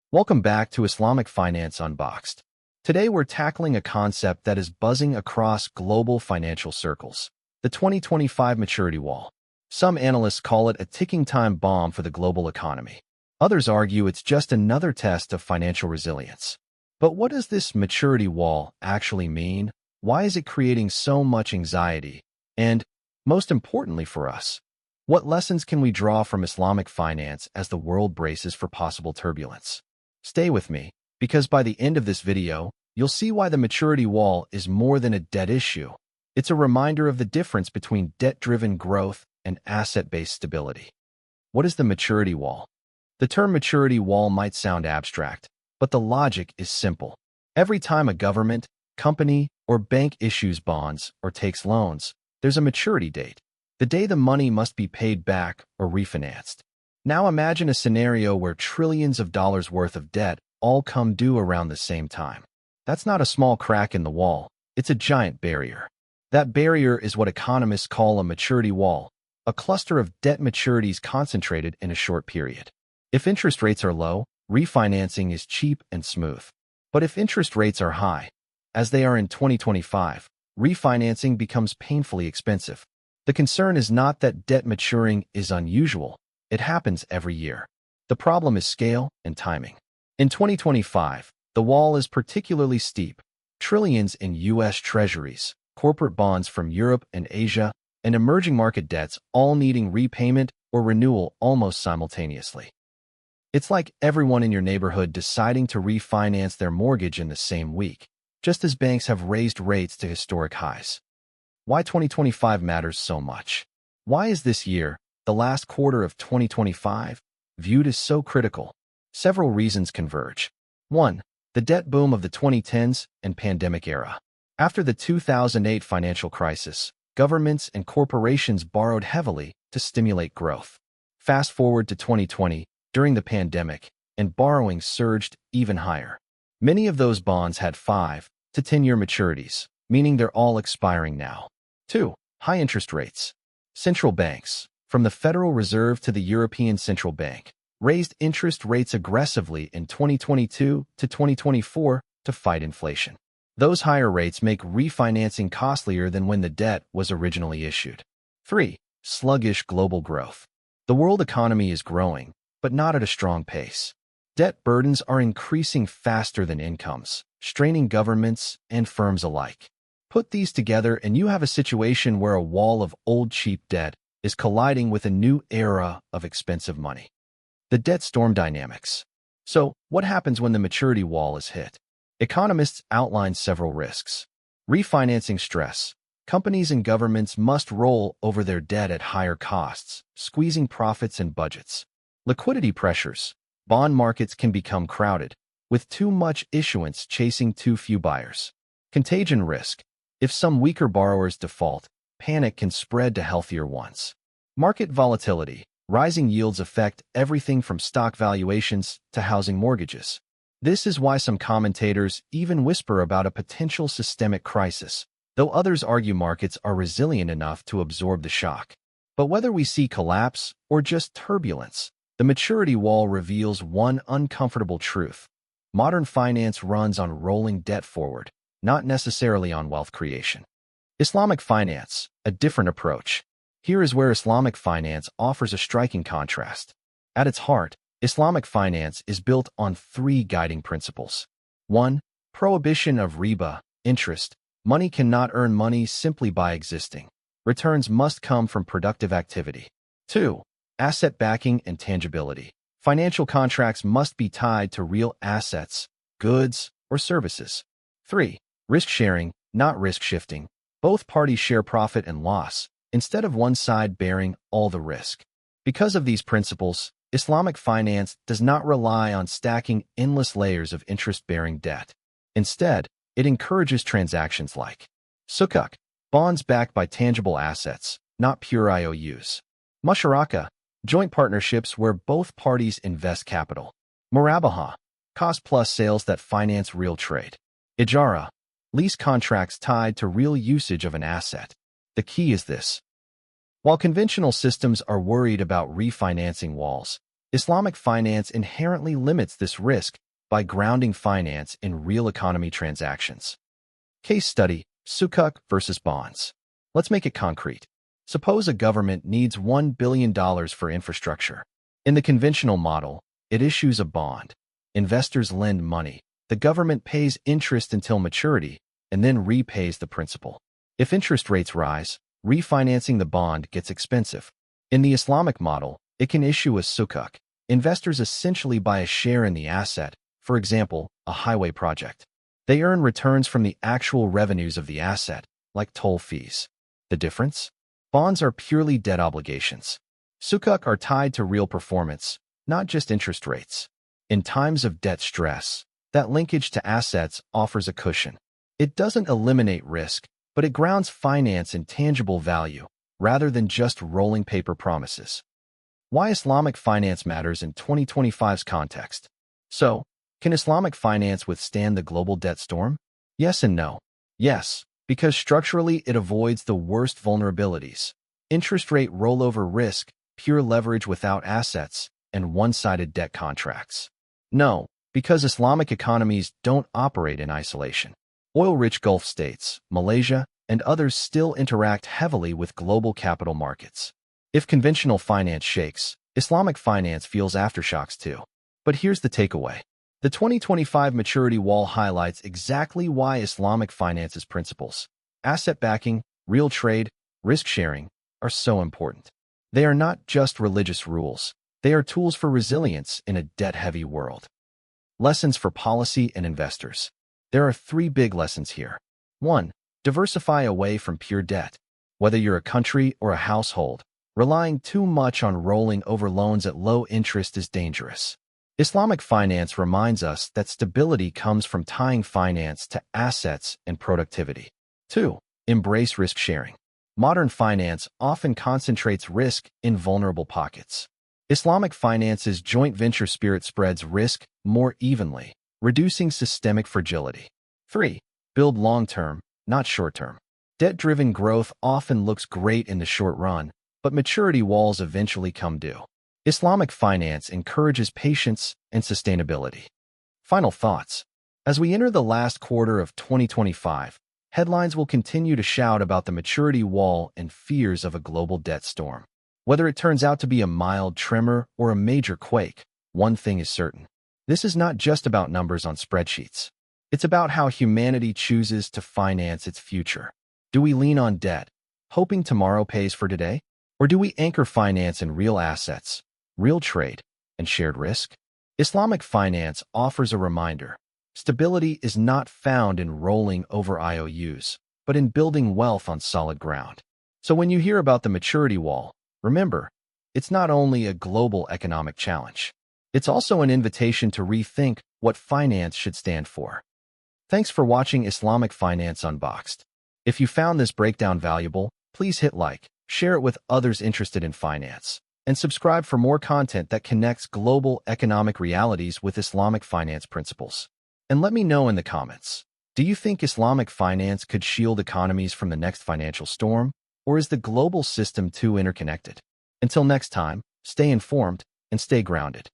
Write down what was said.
Welcome back to Islamic Finance Unboxed. Today we're tackling a concept that is buzzing across global financial circles, the 2025 maturity wall. Some analysts call it a ticking time bomb for the global economy. Others argue it's just another test of financial resilience. But what does this maturity wall actually mean? Why is it creating so much anxiety? And, most importantly for us, what lessons can we draw from Islamic finance as the world braces for possible turbulence? Stay with me, because by the end of this video, you'll see why the maturity wall is more than a debt issue. It's a reminder of the difference between debt-driven growth and asset-based stability. What is the maturity wall? The term maturity wall might sound abstract, but the logic is simple. Every time a government, company, or bank issues bonds or takes loans, there's a maturity date, the day the money must be paid back or refinanced. Now imagine a scenario where trillions of dollars worth of debt all come due around the same time. That's not a small crack in the wall, it's a giant barrier. That barrier is what economists call a maturity wall, a cluster of debt maturities concentrated in a short period. If interest rates are low, refinancing is cheap and smooth. But if interest rates are high, as they are in 2025, refinancing becomes painfully expensive. The concern is not that debt maturing is unusual. It happens every year. The problem is scale and timing. In 2025, the wall is particularly steep. Trillions in U.S. treasuries, corporate bonds from Europe and Asia, and emerging market debts all needing repayment or renewal almost simultaneously. It's like everyone in your neighborhood deciding to refinance their mortgage in the same week, just as banks have raised rates to historic highs. Why 2025 matters so much? Why is this year, the last quarter of 2025, viewed as so critical? Several reasons converge. 1. The debt boom of the 2010s and pandemic era. After the 2008 financial crisis, governments and corporations borrowed heavily to stimulate growth. Fast forward to 2020, during the pandemic, and borrowing surged even higher. Many of those bonds had 5 to 10-year maturities, meaning they're all expiring now. 2. High interest rates. Central banks, from the Federal Reserve to the European Central Bank, raised interest rates aggressively in 2022 to 2024 to fight inflation. Those higher rates make refinancing costlier than when the debt was originally issued. 3. Sluggish global growth. The world economy is growing, but not at a strong pace. Debt burdens are increasing faster than incomes, straining governments and firms alike. Put these together and you have a situation where a wall of old cheap debt is colliding with a new era of expensive money. The debt storm dynamics. So, what happens when the maturity wall is hit? Economists outline several risks. Refinancing stress. Companies and governments must roll over their debt at higher costs, squeezing profits and budgets. Liquidity pressures. Bond markets can become crowded, with too much issuance chasing too few buyers. Contagion risk. If some weaker borrowers default, panic can spread to healthier ones. Market volatility. Rising yields affect everything from stock valuations to housing mortgages. This is why some commentators even whisper about a potential systemic crisis, though others argue markets are resilient enough to absorb the shock. But whether we see collapse or just turbulence, the maturity wall reveals one uncomfortable truth. Modern finance runs on rolling debt forward, not necessarily on wealth creation. Islamic finance, a different approach. Here is where Islamic finance offers a striking contrast. At its heart, Islamic finance is built on 3 guiding principles. 1. Prohibition of riba, interest. Money cannot earn money simply by existing. Returns must come from productive activity. 2. Asset backing and tangibility. Financial contracts must be tied to real assets, goods, or services. 3. Risk sharing, not risk shifting. Both parties share profit and loss, instead of one side bearing all the risk. Because of these principles, Islamic finance does not rely on stacking endless layers of interest-bearing debt. Instead, it encourages transactions like Sukuk, bonds backed by tangible assets, not pure IOUs. Musharaka, joint partnerships where both parties invest capital. Murabaha, cost-plus sales that finance real trade. Ijara, lease contracts tied to real usage of an asset. The key is this. While conventional systems are worried about refinancing walls, Islamic finance inherently limits this risk by grounding finance in real economy transactions. Case study, Sukuk versus bonds. Let's make it concrete. Suppose a government needs $1 billion for infrastructure. In the conventional model, it issues a bond. Investors lend money. The government pays interest until maturity and then repays the principal. If interest rates rise, refinancing the bond gets expensive. In the Islamic model, it can issue a sukuk. Investors essentially buy a share in the asset, for example, a highway project. They earn returns from the actual revenues of the asset, like toll fees. The difference? Bonds are purely debt obligations. Sukuk are tied to real performance, not just interest rates. In times of debt stress, that linkage to assets offers a cushion. It doesn't eliminate risk, but it grounds finance in tangible value, rather than just rolling paper promises. Why Islamic finance matters in 2025's context. So, can Islamic finance withstand the global debt storm? Yes and no. Yes, because structurally it avoids the worst vulnerabilities: interest rate rollover risk, pure leverage without assets, and one-sided debt contracts. No, because Islamic economies don't operate in isolation. Oil-rich Gulf states, Malaysia, and others still interact heavily with global capital markets. If conventional finance shakes, Islamic finance feels aftershocks too. But here's the takeaway. The 2025 maturity wall highlights exactly why Islamic finance's principles, asset backing, real trade, risk sharing, are so important. They are not just religious rules. They are tools for resilience in a debt-heavy world. Lessons for policy and investors. There are 3 big lessons here. 1. Diversify away from pure debt. Whether you're a country or a household, relying too much on rolling over loans at low interest is dangerous. Islamic finance reminds us that stability comes from tying finance to assets and productivity. 2. Embrace risk sharing. Modern finance often concentrates risk in vulnerable pockets. Islamic finance's joint venture spirit spreads risk more evenly, reducing systemic fragility. 3. Build long-term, not short-term. Debt-driven growth often looks great in the short run, but maturity walls eventually come due. Islamic finance encourages patience and sustainability. Final thoughts. As we enter the last quarter of 2025, headlines will continue to shout about the maturity wall and fears of a global debt storm. Whether it turns out to be a mild tremor or a major quake, one thing is certain. This is not just about numbers on spreadsheets. It's about how humanity chooses to finance its future. Do we lean on debt, hoping tomorrow pays for today? Or do we anchor finance in real assets, real trade, and shared risk? Islamic finance offers a reminder. Stability is not found in rolling over IOUs, but in building wealth on solid ground. So when you hear about the maturity wall, remember, it's not only a global economic challenge. It's also an invitation to rethink what finance should stand for. Thanks for watching Islamic Finance Unboxed. If you found this breakdown valuable, please hit like, share it with others interested in finance, and subscribe for more content that connects global economic realities with Islamic finance principles. And let me know in the comments, do you think Islamic finance could shield economies from the next financial storm, or is the global system too interconnected? Until next time, stay informed and stay grounded.